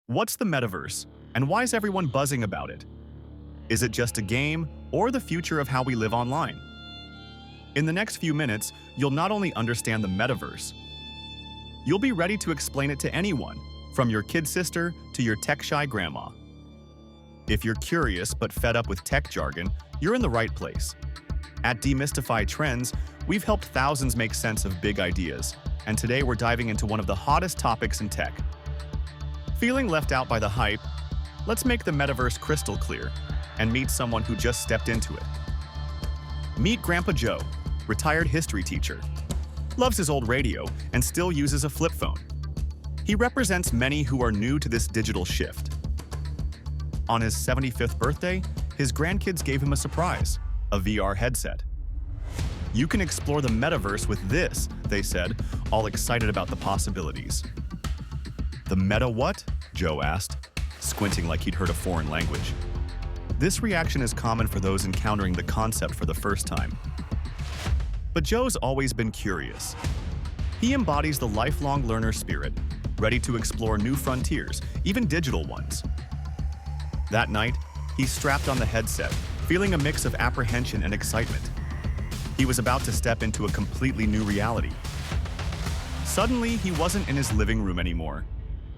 What's the metaverse, and why is everyone buzzing about it? Is it just a game, or the future of how we live online? In the next few minutes, you'll not only understand the metaverse, you'll be ready to explain it to anyone, from your kid sister to your tech-shy grandma. If you're curious but fed up with tech jargon, you're in the right place. At Demystify Trends, we've helped thousands make sense of big ideas, and today we're diving into one of the hottest topics in tech. Feeling left out by the hype? Let's make the metaverse crystal clear and meet someone who just stepped into it. Meet Grandpa Joe, retired history teacher. Loves his old radio and still uses a flip phone. He represents many who are new to this digital shift. On his 75th birthday, his grandkids gave him a surprise, a VR headset. You can explore the metaverse with this, they said, all excited about the possibilities. The meta what? Joe asked, squinting like he'd heard a foreign language. This reaction is common for those encountering the concept for the first time. But Joe's always been curious. He embodies the lifelong learner spirit, ready to explore new frontiers, even digital ones. That night, he strapped on the headset, feeling a mix of apprehension and excitement. He was about to step into a completely new reality. Suddenly, he wasn't in his living room anymore.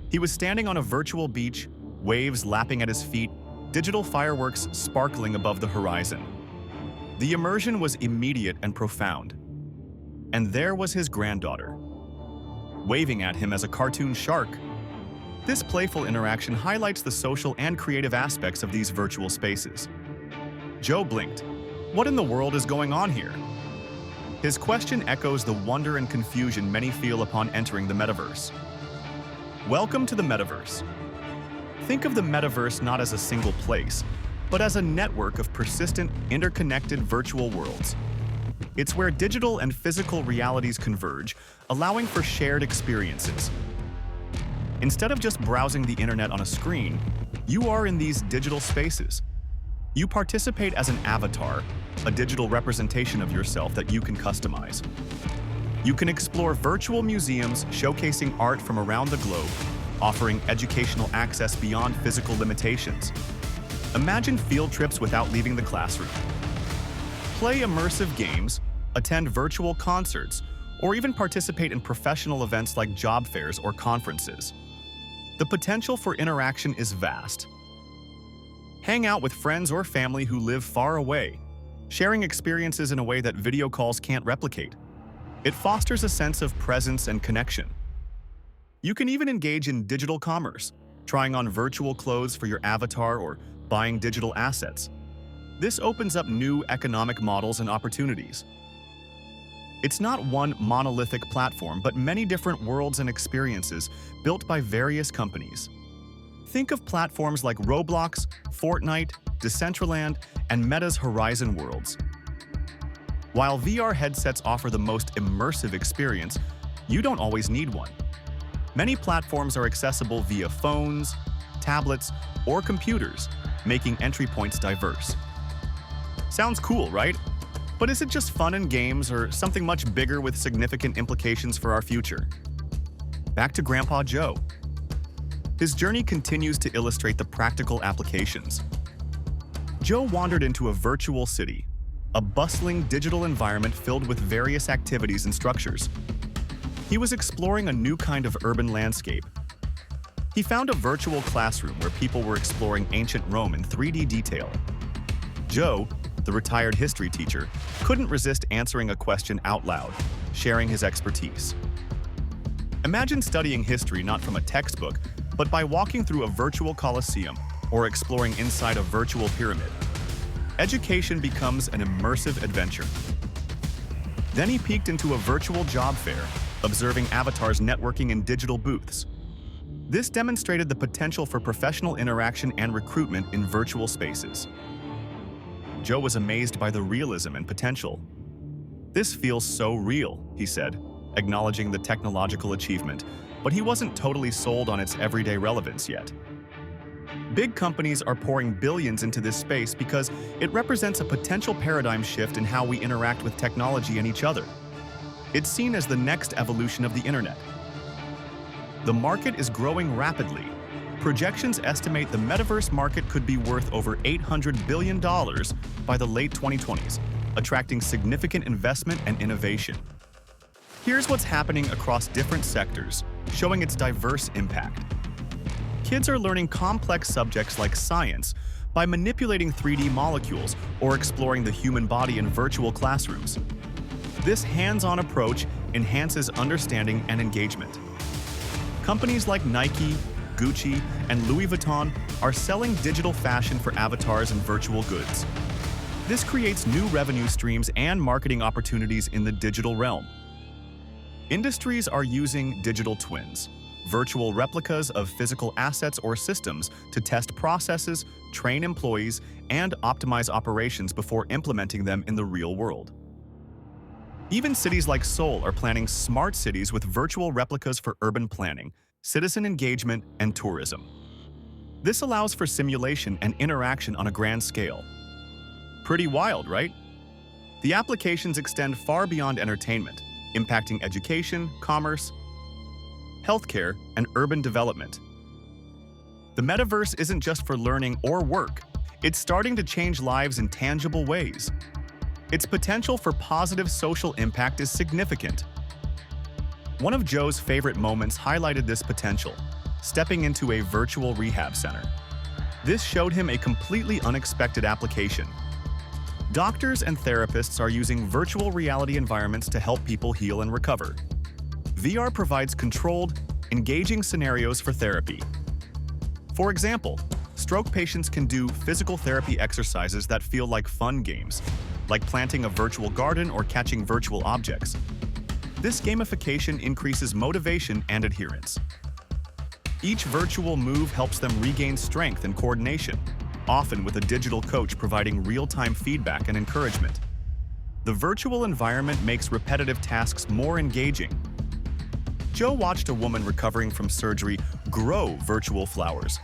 He was standing on a virtual beach, waves lapping at his feet, digital fireworks sparkling above the horizon. The immersion was immediate and profound. And there was his granddaughter, waving at him as a cartoon shark. This playful interaction highlights the social and creative aspects of these virtual spaces. Joe blinked. What in the world is going on here? His question echoes the wonder and confusion many feel upon entering the metaverse. Welcome to the metaverse. Think of the metaverse not as a single place, but as a network of persistent, interconnected virtual worlds. It's where digital and physical realities converge, allowing for shared experiences. Instead of just browsing the internet on a screen, you are in these digital spaces. You participate as an avatar, a digital representation of yourself that you can customize. You can explore virtual museums showcasing art from around the globe, offering educational access beyond physical limitations. Imagine field trips without leaving the classroom. Play immersive games, attend virtual concerts, or even participate in professional events like job fairs or conferences. The potential for interaction is vast. Hang out with friends or family who live far away, sharing experiences in a way that video calls can't replicate. It fosters a sense of presence and connection. You can even engage in digital commerce, trying on virtual clothes for your avatar or buying digital assets. This opens up new economic models and opportunities. It's not one monolithic platform, but many different worlds and experiences built by various companies. Think of platforms like Roblox, Fortnite, Decentraland, and Meta's Horizon Worlds. While VR headsets offer the most immersive experience, you don't always need one. Many platforms are accessible via phones, tablets, or computers, making entry points diverse. Sounds cool, right? But is it just fun and games or something much bigger with significant implications for our future? Back to Grandpa Joe. His journey continues to illustrate the practical applications. Joe wandered into a virtual city, a bustling digital environment filled with various activities and structures. He was exploring a new kind of urban landscape. He found a virtual classroom where people were exploring ancient Rome in 3D detail. Joe, the retired history teacher, couldn't resist answering a question out loud, sharing his expertise. Imagine studying history not from a textbook, but by walking through a virtual coliseum or exploring inside a virtual pyramid. Education becomes an immersive adventure. Then he peeked into a virtual job fair, observing avatars networking in digital booths. This demonstrated the potential for professional interaction and recruitment in virtual spaces. Joe was amazed by the realism and potential. "This feels so real," he said, acknowledging the technological achievement, but he wasn't totally sold on its everyday relevance yet. Big companies are pouring billions into this space because it represents a potential paradigm shift in how we interact with technology and each other. It's seen as the next evolution of the internet. The market is growing rapidly, Projections estimate the metaverse market could be worth over $800 billion by the late 2020s, attracting significant investment and innovation. Here's what's happening across different sectors, showing its diverse impact. Kids are learning complex subjects like science by manipulating 3D molecules or exploring the human body in virtual classrooms. This hands-on approach enhances understanding and engagement. Companies like Nike, Gucci, and Louis Vuitton are selling digital fashion for avatars and virtual goods. This creates new revenue streams and marketing opportunities in the digital realm. Industries are using digital twins, virtual replicas of physical assets or systems to test processes, train employees, and optimize operations before implementing them in the real world. Even cities like Seoul are planning smart cities with virtual replicas for urban planning, citizen engagement, and tourism. This allows for simulation and interaction on a grand scale. Pretty wild, right? The applications extend far beyond entertainment, impacting education, commerce, healthcare, and urban development. The metaverse isn't just for learning or work. It's starting to change lives in tangible ways. Its potential for positive social impact is significant. One of Joe's favorite moments highlighted this potential, stepping into a virtual rehab center. This showed him a completely unexpected application. Doctors and therapists are using virtual reality environments to help people heal and recover. VR provides controlled, engaging scenarios for therapy. For example, stroke patients can do physical therapy exercises that feel like fun games, like planting a virtual garden or catching virtual objects. This gamification increases motivation and adherence. Each virtual move helps them regain strength and coordination, often with a digital coach providing real-time feedback and encouragement. The virtual environment makes repetitive tasks more engaging. Joe watched a woman recovering from surgery grow virtual flowers,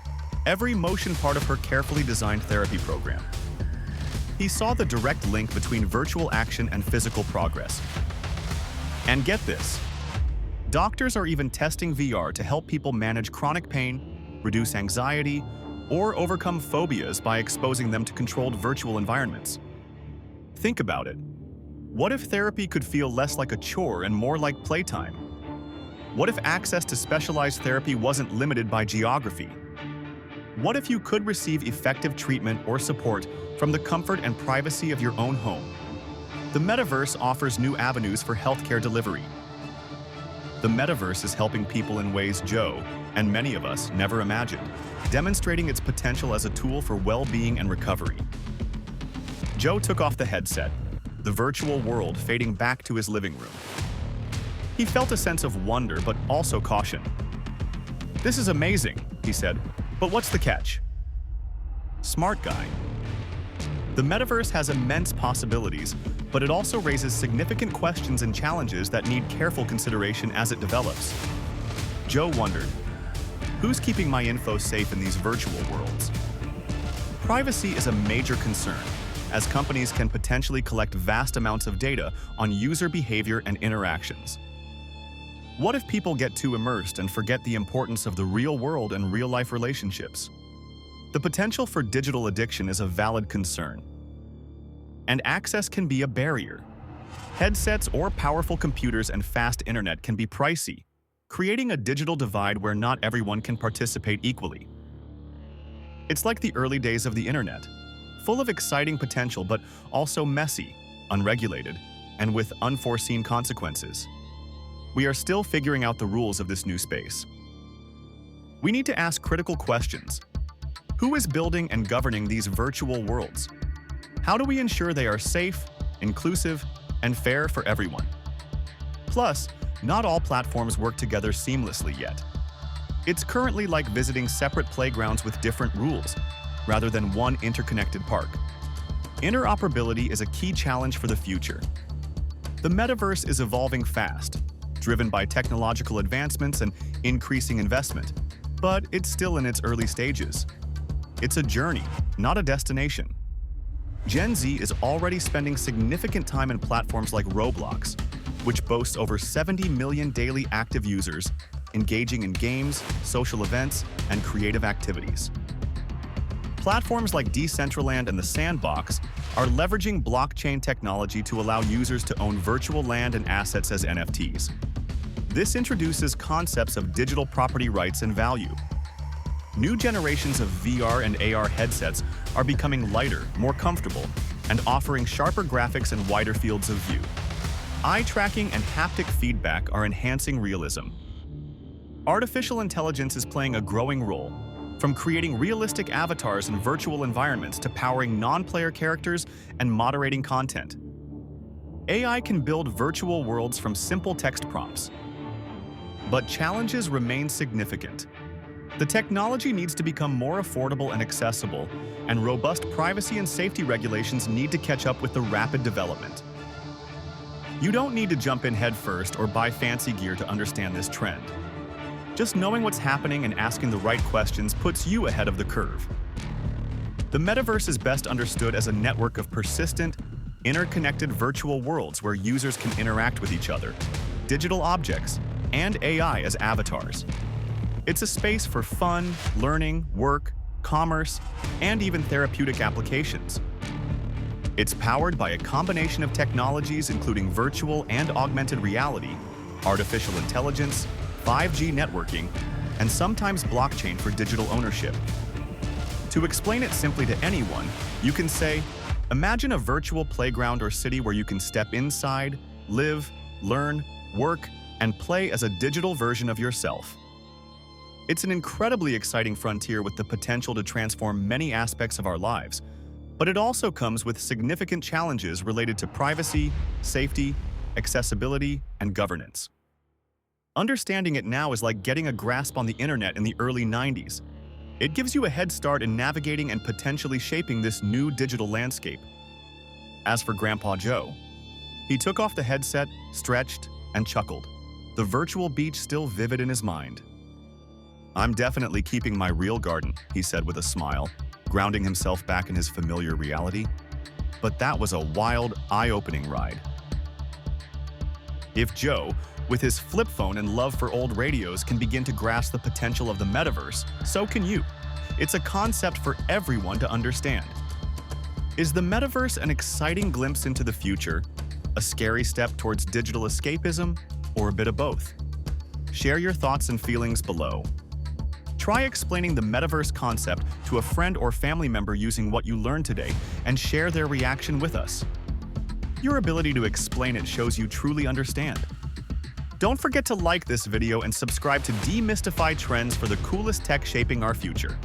every motion part of her carefully designed therapy program. He saw the direct link between virtual action and physical progress. And get this, doctors are even testing VR to help people manage chronic pain, reduce anxiety, or overcome phobias by exposing them to controlled virtual environments. Think about it. What if therapy could feel less like a chore and more like playtime? What if access to specialized therapy wasn't limited by geography? What if you could receive effective treatment or support from the comfort and privacy of your own home? The metaverse offers new avenues for healthcare delivery. The metaverse is helping people in ways Joe, and many of us, never imagined, demonstrating its potential as a tool for well-being and recovery. Joe took off the headset, the virtual world fading back to his living room. He felt a sense of wonder, but also caution. "This is amazing," he said, "but what's the catch?" Smart guy. The metaverse has immense possibilities, but it also raises significant questions and challenges that need careful consideration as it develops. Joe wondered, who's keeping my info safe in these virtual worlds? Privacy is a major concern, as companies can potentially collect vast amounts of data on user behavior and interactions. What if people get too immersed and forget the importance of the real world and real-life relationships? The potential for digital addiction is a valid concern. And access can be a barrier. Headsets or powerful computers and fast internet can be pricey, creating a digital divide where not everyone can participate equally. It's like the early days of the internet, full of exciting potential but also messy, unregulated, and with unforeseen consequences. We are still figuring out the rules of this new space. We need to ask critical questions. Who is building and governing these virtual worlds? How do we ensure they are safe, inclusive, and fair for everyone? Plus, not all platforms work together seamlessly yet. It's currently like visiting separate playgrounds with different rules, rather than one interconnected park. Interoperability is a key challenge for the future. The metaverse is evolving fast, driven by technological advancements and increasing investment, but it's still in its early stages. It's a journey, not a destination. Gen Z is already spending significant time in platforms like Roblox, which boasts over 70 million daily active users engaging in games, social events, and creative activities. Platforms like Decentraland and the Sandbox are leveraging blockchain technology to allow users to own virtual land and assets as NFTs. This introduces concepts of digital property rights and value. New generations of VR and AR headsets are becoming lighter, more comfortable, and offering sharper graphics and wider fields of view. Eye tracking and haptic feedback are enhancing realism. Artificial intelligence is playing a growing role, from creating realistic avatars in virtual environments to powering non-player characters and moderating content. AI can build virtual worlds from simple text prompts. But challenges remain significant. The technology needs to become more affordable and accessible, and robust privacy and safety regulations need to catch up with the rapid development. You don't need to jump in headfirst or buy fancy gear to understand this trend. Just knowing what's happening and asking the right questions puts you ahead of the curve. The metaverse is best understood as a network of persistent, interconnected virtual worlds where users can interact with each other, digital objects, and AI as avatars. It's a space for fun, learning, work, commerce, and even therapeutic applications. It's powered by a combination of technologies including virtual and augmented reality, artificial intelligence, 5G networking, and sometimes blockchain for digital ownership. To explain it simply to anyone, you can say, imagine a virtual playground or city where you can step inside, live, learn, work, and play as a digital version of yourself. It's an incredibly exciting frontier with the potential to transform many aspects of our lives, but it also comes with significant challenges related to privacy, safety, accessibility, and governance. Understanding it now is like getting a grasp on the internet in the early 90s. It gives you a head start in navigating and potentially shaping this new digital landscape. As for Grandpa Joe, he took off the headset, stretched, and chuckled, the virtual beach still vivid in his mind. "I'm definitely keeping my real garden," he said with a smile, grounding himself back in his familiar reality. But that was a wild, eye-opening ride. If Joe, with his flip phone and love for old radios, can begin to grasp the potential of the metaverse, so can you. It's a concept for everyone to understand. Is the metaverse an exciting glimpse into the future, a scary step towards digital escapism, or a bit of both? Share your thoughts and feelings below. Try explaining the metaverse concept to a friend or family member using what you learned today and share their reaction with us. Your ability to explain it shows you truly understand. Don't forget to like this video and subscribe to demystify trends for the coolest tech shaping our future.